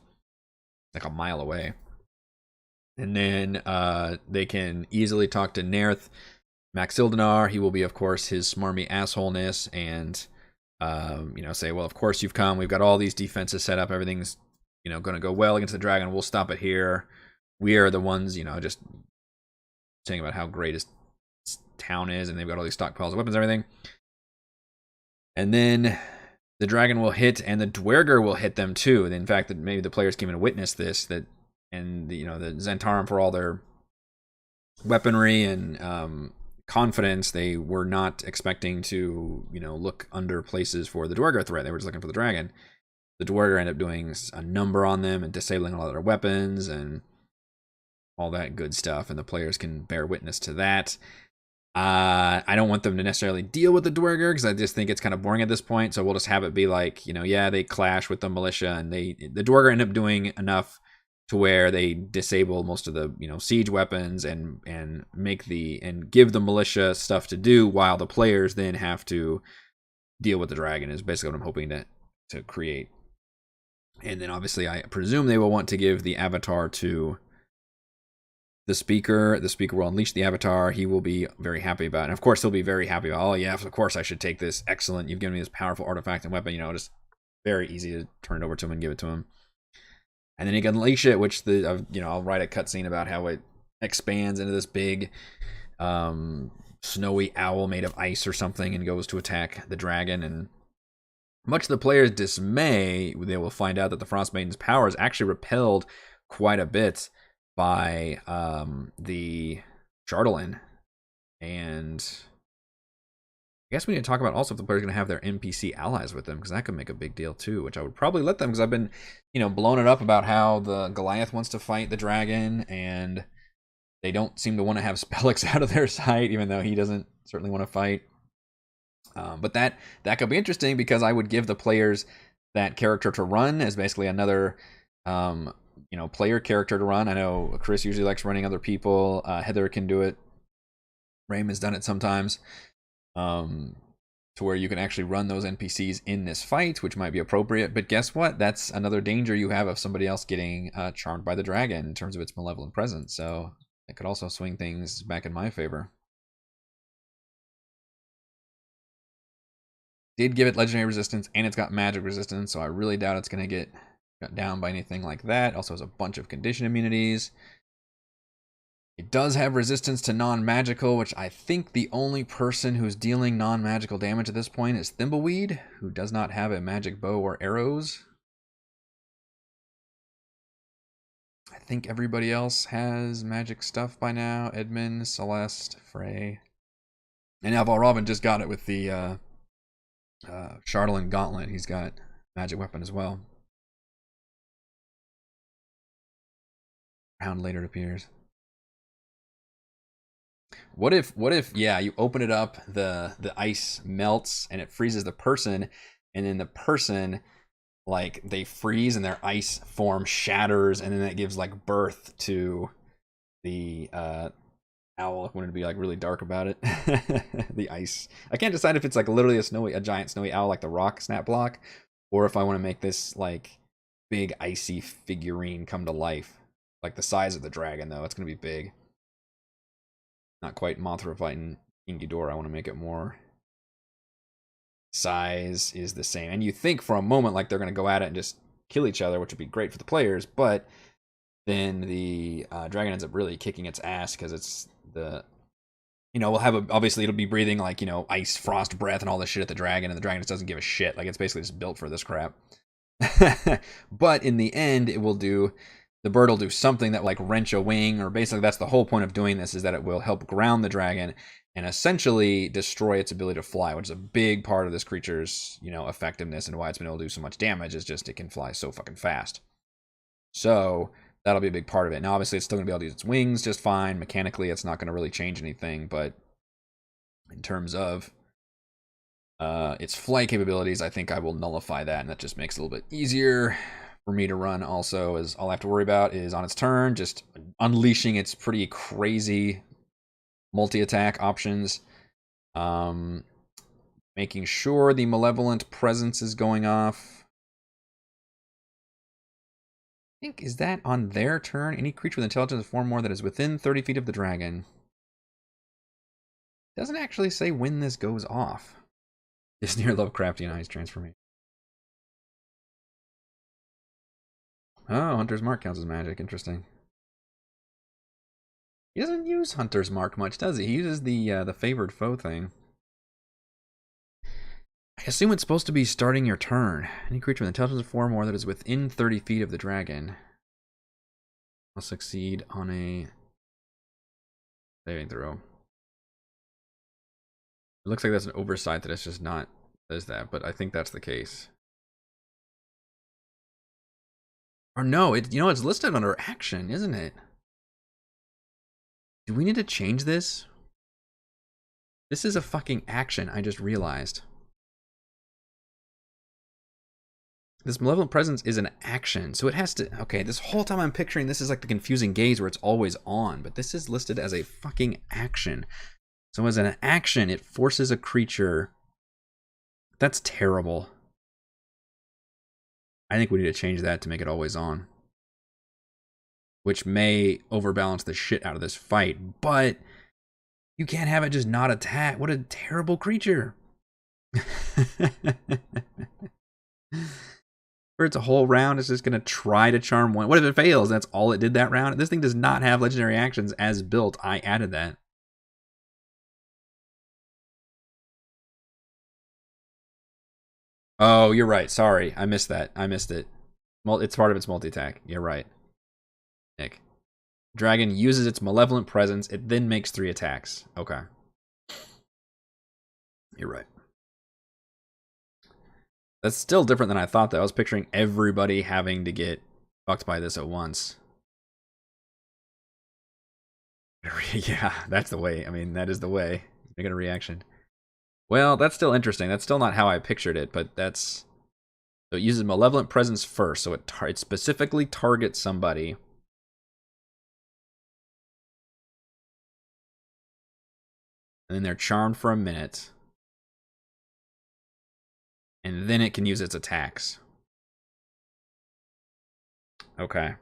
like a mile away. And then they can easily talk to Nerth, Maxildanar. He will be, of course, his smarmy assholeness, and you know, say, well, of course you've come. We've got all these defenses set up. Everything's, you know, going to go well against the dragon. We'll stop it here. We are the ones, you know, just saying about how great his town is, and they've got all these stockpiles of weapons and everything. And then the dragon will hit, and the Dwerger will hit them too. And in fact, that maybe the players can even witness this. That, and the, you know, the Zentarum, for all their weaponry and confidence, they were not expecting to, you know, look under places for the Dwerger threat. They were just looking for the dragon. The Dwerger ended up doing a number on them and disabling a lot of their weapons and all that good stuff, and the players can bear witness to that. I don't want them to necessarily deal with the Dwerger because I just think it's kind of boring at this point, so we'll just have it be like, you know, yeah, they clash with the militia, and the Dwerger end up doing enough to where they disable most of the, you know, siege weapons and give the militia stuff to do, while the players then have to deal with the dragon, is basically what I'm hoping to create. And then obviously I presume they will want to give the Avatar to the Speaker. The Speaker will unleash the Avatar. He will be very happy about it. And of course he'll be very happy about, oh yeah, of course I should take this. Excellent. You've given me this powerful artifact and weapon, you know, just very easy to turn it over to him and give it to him. And then he can unleash it, which you know, I'll write a cutscene about how it expands into this big snowy owl made of ice or something and goes to attack the dragon. And much to the players' dismay, they will find out that the Frostmaiden's power is actually repelled quite a bit by the Chardalyn. And I guess we need to talk about also if the player's going to have their NPC allies with them, because that could make a big deal too, which I would probably let them, because I've been, blowing it up about how the Goliath wants to fight the dragon, and they don't seem to want to have Spellix out of their sight, even though he doesn't certainly want to fight. But that could be interesting, because I would give the players that character to run as basically another, player character to run. I know Chris usually likes running other people. Heather can do it. Rime has done it sometimes. To where you can actually run those NPCs in this fight, which might be appropriate. But guess what? That's another danger you have of somebody else getting charmed by the dragon in terms of its malevolent presence. So it could also swing things back in my favor. Did give it legendary resistance, and it's got magic resistance, so I really doubt it's going to get cut down by anything like that. Also has a bunch of condition immunities. It does have resistance to non-magical, which I think the only person who's dealing non-magical damage at this point is Thimbleweed, who does not have a magic bow or arrows. I think everybody else has magic stuff by now. Edmund, Celeste, Frey. And now Valravn just got it with the Chardalyn Gauntlet. He's got magic weapon as well. Round later it appears. What if yeah, you open it up, the ice melts and it freezes the person, and then the person, like, they freeze and their ice form shatters, and then that gives like birth to the owl. I wanted to be like really dark about it. The ice. I can't decide if it's like literally a giant snowy owl like the rock snap block, or if I want to make this like big icy figurine come to life. Like the size of the dragon though, it's gonna be big. Not quite Mothra fighting King Ghidorah. I want to make it more size is the same. And you think for a moment like they're going to go at it and just kill each other, which would be great for the players, but then the dragon ends up really kicking its ass, because it's the, we'll have obviously it'll be breathing like, ice, frost breath and all this shit at the dragon, and the dragon just doesn't give a shit. Like, it's basically just built for this crap. But in the end, the bird will do something that like wrench a wing, or basically that's the whole point of doing this, is that it will help ground the dragon and essentially destroy its ability to fly, which is a big part of this creature's, effectiveness, and why it's been able to do so much damage is just it can fly so fucking fast. So that'll be a big part of it. Now, obviously, it's still going to be able to use its wings just fine. Mechanically, it's not going to really change anything, but in terms of its flight capabilities, I think I will nullify that, and that just makes it a little bit easier for me to run. Also, is all I have to worry about is on its turn just unleashing its pretty crazy multi-attack options, making sure the malevolent presence is going off. I think, is that on their turn? Any creature with intelligence of 4 more that is within 30 feet of the dragon. Doesn't actually say when this goes off. It's near Lovecraftian ice transformation. Oh, Hunter's Mark counts as magic. Interesting. He doesn't use Hunter's Mark much, does he? He uses the favored foe thing. I assume it's supposed to be starting your turn. Any creature with intelligence of 4 or more that is within 30 feet of the dragon will succeed on a saving throw. It looks like that's an oversight that it's just not says that, but I think that's the case. Or no, it's listed under action, isn't it? Do we need to change this? This is a fucking action, I just realized. This malevolent presence is an action, so it has to... Okay, this whole time I'm picturing this is like the confusing gaze where it's always on, but this is listed as a fucking action. So as an action, it forces a creature... That's terrible. I think we need to change that to make it always on. Which may overbalance the shit out of this fight, but you can't have it just not attack. What a terrible creature. For its a whole round, it's just going to try to charm one. What if it fails? That's all it did that round. This thing does not have legendary actions as built. I added that. Oh, you're right. Sorry. I missed that. I missed it. It's part of its multi-attack. You're right, Nick. Dragon uses its malevolent presence. It then makes 3 attacks. Okay. You're right. That's still different than I thought, though. I was picturing everybody having to get fucked by this at once. Yeah, that's the way. I mean, that is the way. Make it a reaction. Well, that's still interesting. That's still not how I pictured it, but that's... So it uses Malevolent Presence first, so it specifically targets somebody. And then they're charmed for a minute. And then it can use its attacks. Okay.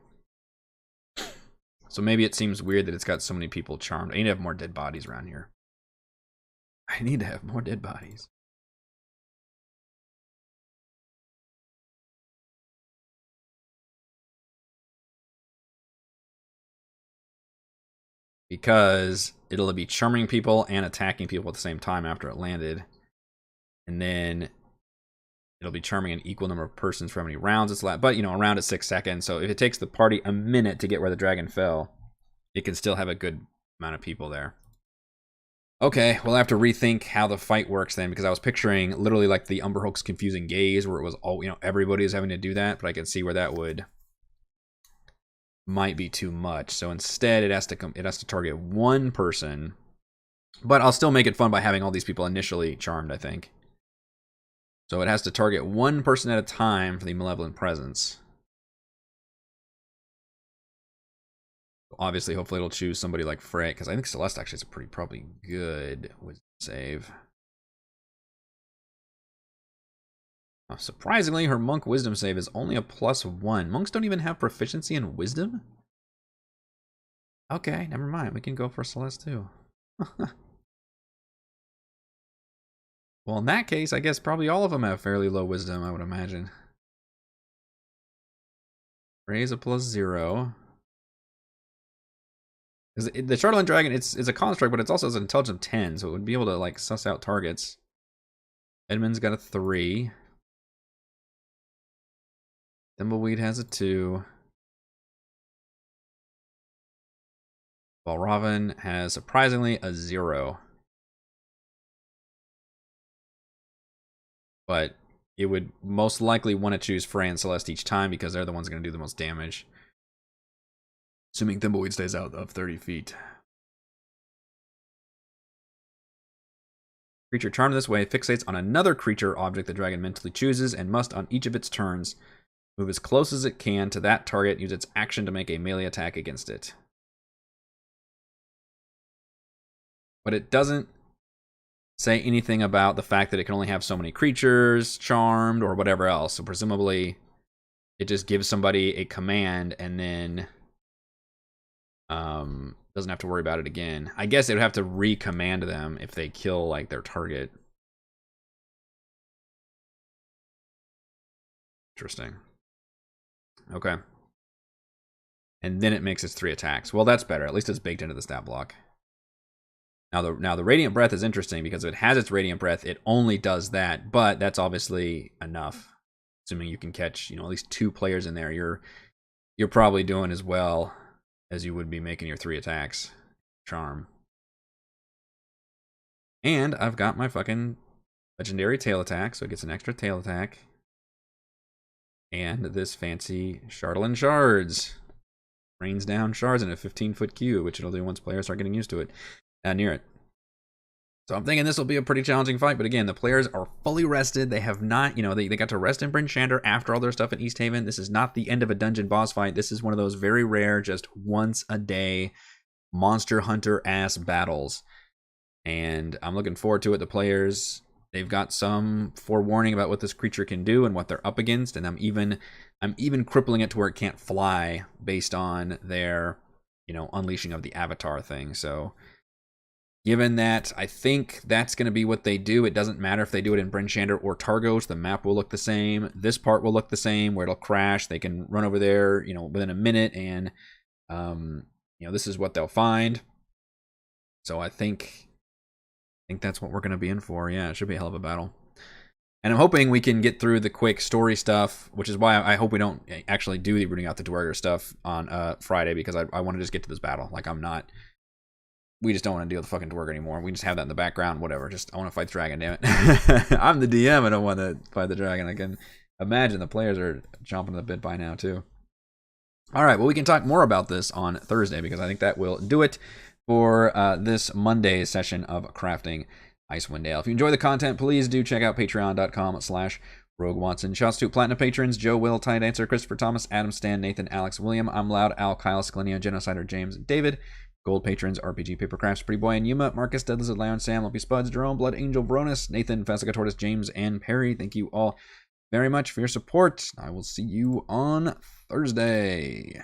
So maybe it seems weird that it's got so many people charmed. I need to have more dead bodies around here. I need to have more dead bodies. Because it'll be charming people and attacking people at the same time after it landed. And then it'll be charming an equal number of persons for how many rounds it's left. But, you know, a round at 6 seconds. So if it takes the party a minute to get where the dragon fell, it can still have a good amount of people there. Okay, we'll have to rethink how the fight works then, because I was picturing literally like the Umber Hulk's confusing gaze, where it was all, you know, everybody is having to do that, but I can see where that might be too much. So instead, it has to target one person, but I'll still make it fun by having all these people initially charmed, I think. So it has to target one person at a time for the Malevolent Presence. Obviously, hopefully it'll choose somebody like Frey, because I think Celeste actually is a probably good wisdom save. Surprisingly, her monk wisdom save is only a +1. Monks don't even have proficiency in wisdom? Okay, never mind. We can go for Celeste too. Well, in that case, I guess probably all of them have fairly low wisdom, I would imagine. Frey's a +0. The Charlatan Dragon, it's a construct, but it's also an intelligence of 10, so it would be able to like suss out targets. Edmund's got a 3. Thimbleweed has a 2. Balraven has surprisingly a 0. But it would most likely want to choose Frey and Celeste each time because they're the ones going to do the most damage. Assuming Thimbleweed stays out of 30 feet. Creature charmed this way fixates on another creature object the dragon mentally chooses and must, on each of its turns, move as close as it can to that target, use its action to make a melee attack against it. But it doesn't say anything about the fact that it can only have so many creatures charmed or whatever else. So presumably it just gives somebody a command and then doesn't have to worry about it again. I guess it would have to recommand them if they kill like their target. Interesting. Okay. And then it makes its 3 attacks. Well, that's better. At least it's baked into the stat block. Now the Radiant Breath is interesting because if it has its Radiant Breath, it only does that, but that's obviously enough. Assuming you can catch, you know, at least 2 players in there, you're probably doing as well as you would be making your 3 attacks. Charm. And I've got my fucking legendary tail attack, so it gets an extra tail attack. And this fancy Charlatan Shards. Rains down shards in a 15-foot cube, which it'll do once players start getting used to it. Near it. So I'm thinking this will be a pretty challenging fight, but again, the players are fully rested. They have not, you know, they got to rest in Bryn Shander after all their stuff in East Haven. This is not the end of a dungeon boss fight. This is one of those very rare, just once a day monster hunter ass battles. And I'm looking forward to it. The players, they've got some forewarning about what this creature can do and what they're up against, and I'm even crippling it to where it can't fly based on their, you know, unleashing of the avatar thing. So given that, I think that's going to be what they do. It doesn't matter if they do it in Bryn Shander or Targos. The map will look the same. This part will look the same, where it'll crash. They can run over there, you know, within a minute, and you know, this is what they'll find. So I think that's what we're going to be in for. Yeah, it should be a hell of a battle. And I'm hoping we can get through the quick story stuff, which is why I hope we don't actually do the rooting out the Dwarger stuff on Friday, because I want to just get to this battle. Like, I'm not we just don't want to deal with the fucking dwarg anymore. We just have that in the background, whatever. Just, I want to fight the dragon, damn it. I'm the DM, I don't want to fight the dragon. I can imagine the players are chomping at the bit by now, too. All right, well, we can talk more about this on Thursday, because I think that will do it for this Monday session of Crafting Icewind Dale. If you enjoy the content, please do check out patreon.com/Rogue Watson. Shouts to Platinum patrons: Joe, Will, Tide Answer, Christopher Thomas, Adam, Stan, Nathan, Alex, William, I'm Loud, Al, Kyle, Scalenia, Genocider, James, David. Gold patrons: RPG Papercrafts, Pretty Boy, and Yuma, Marcus, Deadless, Lion, Sam, Lumpy Spuds, Jerome, Blood Angel, Bronus, Nathan, Fasica Tortoise, James, and Perry. Thank you all very much for your support. I will see you on Thursday.